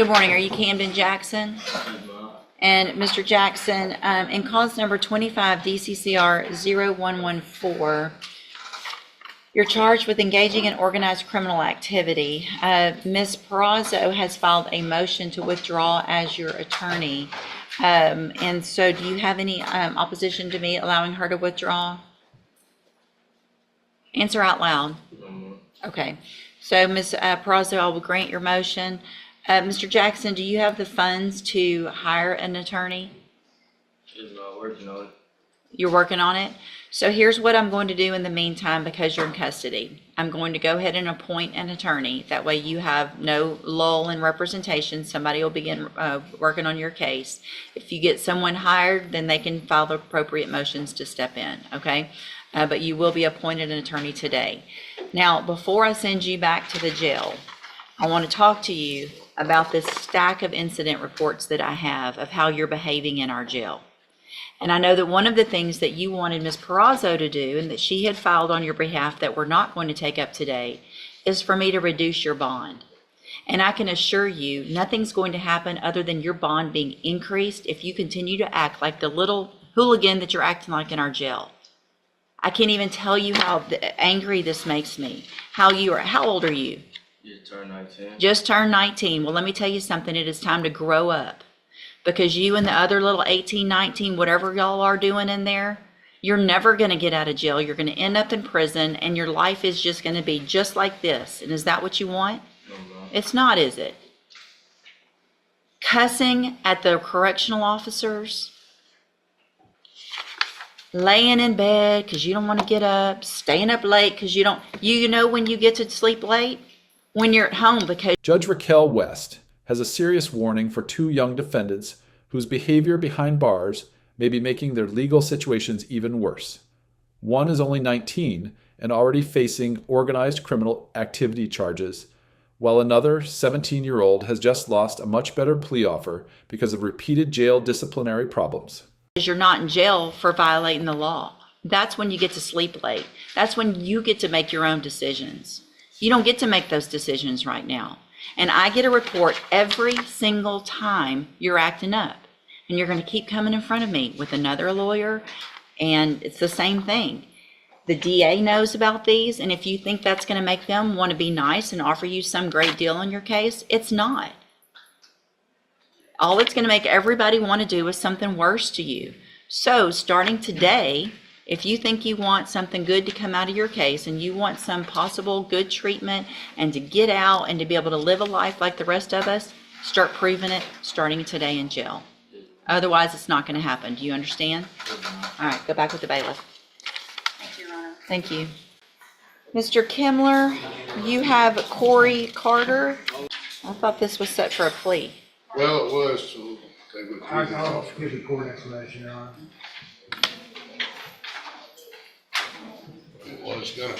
Good morning. Are you Camden Jackson? And Mr. Jackson, in cause number 25 DCCR 0114, you're charged with engaging in organized criminal activity. Ms. Perazo has filed a motion to withdraw as your attorney. And so do you have any opposition to me allowing her to withdraw? Answer out loud. Okay. So Ms. Perazo, I will grant your motion. Mr. Jackson, do you have the funds to hire an attorney? Working on it. You're working on it? So here's what I'm going to do in the meantime because you're in custody. I'm going to go ahead and appoint an attorney. That way you have no lull in representation. Somebody will begin working on your case. If you get someone hired, then they can file the appropriate motions to step in, okay? But you will be appointed an attorney today. Now, before I send you back to the jail, I want to talk to you about this stack of incident reports that I have of how you're behaving in our jail. And I know that one of the things that you wanted Ms. Perazo to do and that she had filed on your behalf that we're not going to take up today is for me to reduce your bond. And I can assure you nothing's going to happen other than your bond being increased if you continue to act like the little hooligan that you're acting like in our jail. I can't even tell you how angry this makes me. How old are you? Just turned 19. Just turned 19. Well, let me tell you something. It is time to grow up. Because you and the other little 18, 19, whatever y'all are doing in there, you're never going to get out of jail. You're going to end up in prison, and your life is just going to be just like this. And is that what you want? No. It's not, is it? Cussing at the correctional officers, laying in bed because you don't want to get up, staying up late because you know when you get to sleep late? When you're at home because... Judge Raquel West has a serious warning for two young defendants whose behavior behind bars may be making their legal situations even worse. One is only 19 and already facing organized criminal activity charges, while another 17-year-old has just lost a much better plea offer because of repeated jail disciplinary problems. You're not in jail for violating the law. That's when you get to sleep late. That's when you get to make your own decisions. You don't get to make those decisions right now. And I get a report every single time you're acting up. And you're going to keep coming in front of me with another lawyer, and it's the same thing. The DA knows about these, and if you think that's going to make them want to be nice and offer you some great deal on your case, it's not. All it's going to make everybody want to do is something worse to you. So starting today, if you think you want something good to come out of your case and you want some possible good treatment and to get out and to be able to live a life like the rest of us, start proving it starting today in jail. Otherwise, it's not going to happen. Do you understand? All right, go back with the bailiff. Thank you, Your Honor. Thank you. Mr. Kimler, you have Corey Carter. I thought this was set for a plea. Well, it was, so they would. I'll give the court explanation, Your Honor. It was gonna.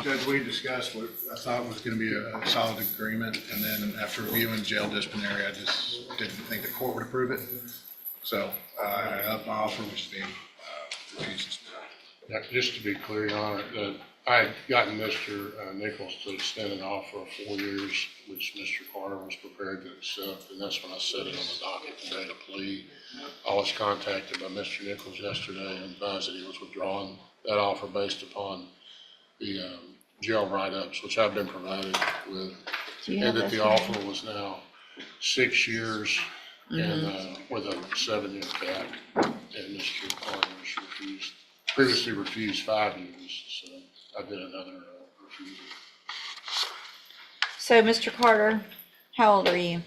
Judge, we discussed what I thought was going to be a solid agreement, and then after reviewing jail disciplinary, I just didn't think the court would approve it. So I upped my offer, which being refused. Yeah, just to be clear, Your Honor, I had gotten Mr. Nichols to extend an offer of 4 years, which Mr. Carter was prepared to accept, and that's when I set it on the docket today to plea. I was contacted by Mr. Nichols yesterday and advised that he was withdrawing that offer based upon the jail write-ups, which I've been provided with, and that the offer was now 6 years and with a 7-year cap, and Mr. Carter previously refused 5 years, so I did another refusal. So, Mr. Carter, how old are you?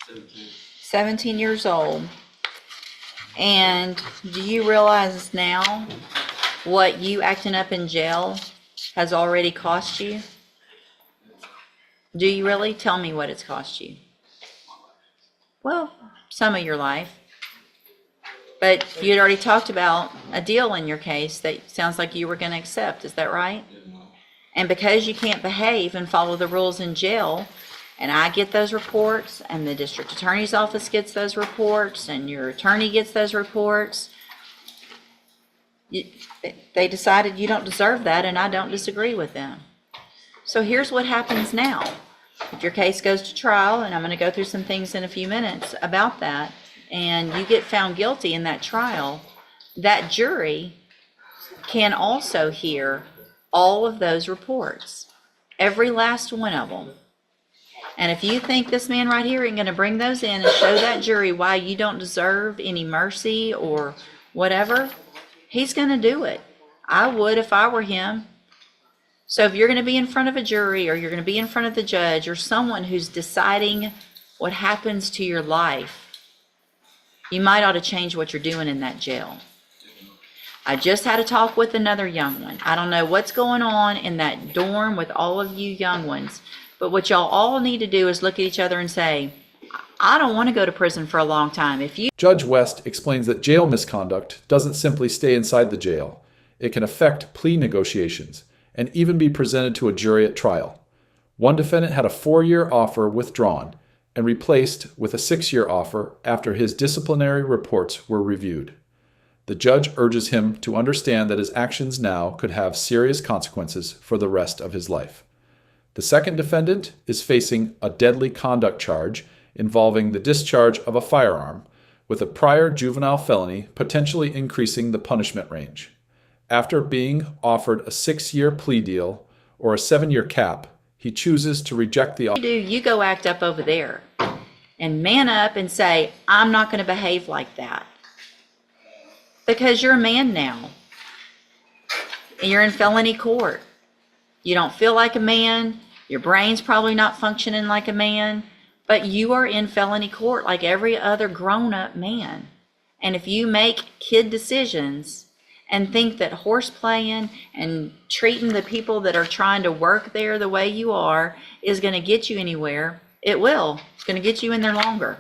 17. 17 years old. And do you realize now what you acting up in jail has already cost you? Do you really? Tell me what it's cost you. Well, some of your life. But you had already talked about a deal in your case that sounds like you were going to accept. Is that right? And because you can't behave and follow the rules in jail, and I get those reports, and the district attorney's office gets those reports, and your attorney gets those reports, they decided you don't deserve that, and I don't disagree with them. So here's what happens now. If your case goes to trial, and I'm going to go through some things in a few minutes about that, and you get found guilty in that trial, that jury can also hear all of those reports, every last one of them. And if you think this man right here ain't going to bring those in and show that jury why you don't deserve any mercy or whatever, he's going to do it. I would if I were him. So if you're going to be in front of a jury, or you're going to be in front of the judge, or someone who's deciding what happens to your life, you might ought to change what you're doing in that jail. I just had a talk with another young one. I don't know what's going on in that dorm with all of you young ones, but what y'all all need to do is look at each other and say, I don't want to go to prison for a long time. If you Judge West explains that jail misconduct doesn't simply stay inside the jail. It can affect plea negotiations and even be presented to a jury at trial. One defendant had a 4-year offer withdrawn and replaced with a 6-year offer after his disciplinary reports were reviewed. The judge urges him to understand that his actions now could have serious consequences for the rest of his life. The second defendant is facing a deadly conduct charge involving the discharge of a firearm, with a prior juvenile felony potentially increasing the punishment range. After being offered a 6-year plea deal or a 7-year cap, he chooses to reject the offer. you go act up over there and man up and say, I'm not going to behave like that. Because you're a man now. And you're in felony court. You don't feel like a man. Your brain's probably not functioning like a man. But you are in felony court like every other grown-up man. And if you make kid decisions and think that horse playing and treating the people that are trying to work there the way you are is going to get you anywhere, it will. It's going to get you in there longer.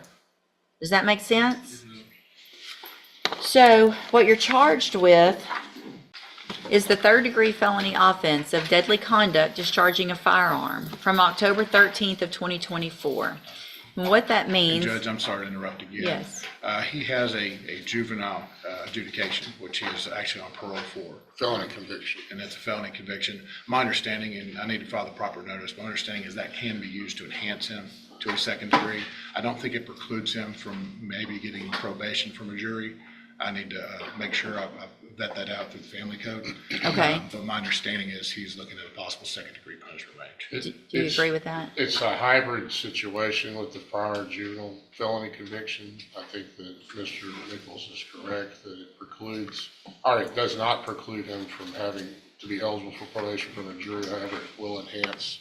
Does that make sense? So what you're charged with is the 3rd-degree felony offense of deadly conduct discharging a firearm from October 13th of 2024. And what that means... Judge, I'm sorry to interrupt again. Yes. He has a juvenile adjudication, which he is actually on parole for. Felony conviction. And that's a felony conviction. My understanding, and I need to file the proper notice, my understanding is that can be used to enhance him to a 2nd degree. I don't think it precludes him from maybe getting probation from a jury. I need to make sure I vet that out through the family code. Okay. But my understanding is he's looking at a possible 2nd degree punishment range. Do you agree with that? It's a hybrid situation with the prior juvenile felony conviction. I think that Mr. Nichols is correct that it precludes, or it does not preclude him from having to be eligible for probation from a jury. However, it will enhance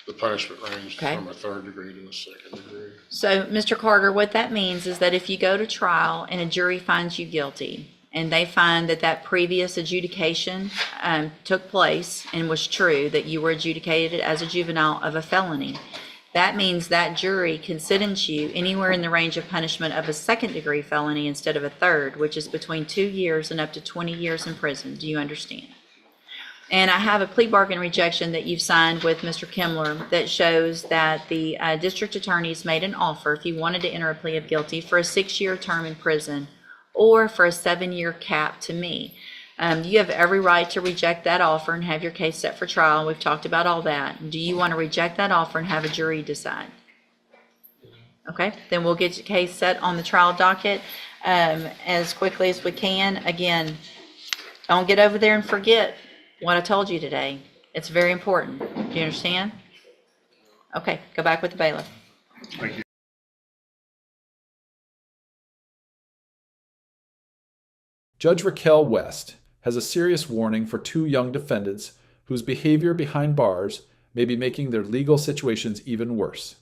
the punishment range Okay. from a 3rd degree to a 2nd degree. So, Mr. Carter, what that means is that if you go to trial and a jury finds you guilty, and they find that that previous adjudication took place and was true, that you were adjudicated as a juvenile of a felony, that means that jury can sentence you anywhere in the range of punishment of a 2nd-degree felony instead of a 3rd, which is between 2 years and up to 20 years in prison. Do you understand? And I have a plea bargain rejection that you've signed with Mr. Kimler that shows that the district attorney's made an offer, if you wanted to enter a plea of guilty, for a 6-year term in prison or for a 7-year cap to me. You have every right to reject that offer and have your case set for trial. We've talked about all that. Do you want to reject that offer and have a jury decide? Okay, then we'll get your case set on the trial docket as quickly as we can. Again, don't get over there and forget what I told you today. It's very important. Do you understand? Okay, go back with the bailiff. Thank you. Judge Raquel West has a serious warning for 2 young defendants whose behavior behind bars may be making their legal situations even worse.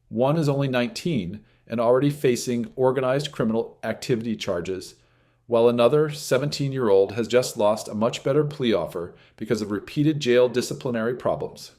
One is only 19 and already facing organized criminal activity charges, while another 17-year-old has just lost a much better plea offer because of repeated jail disciplinary problems.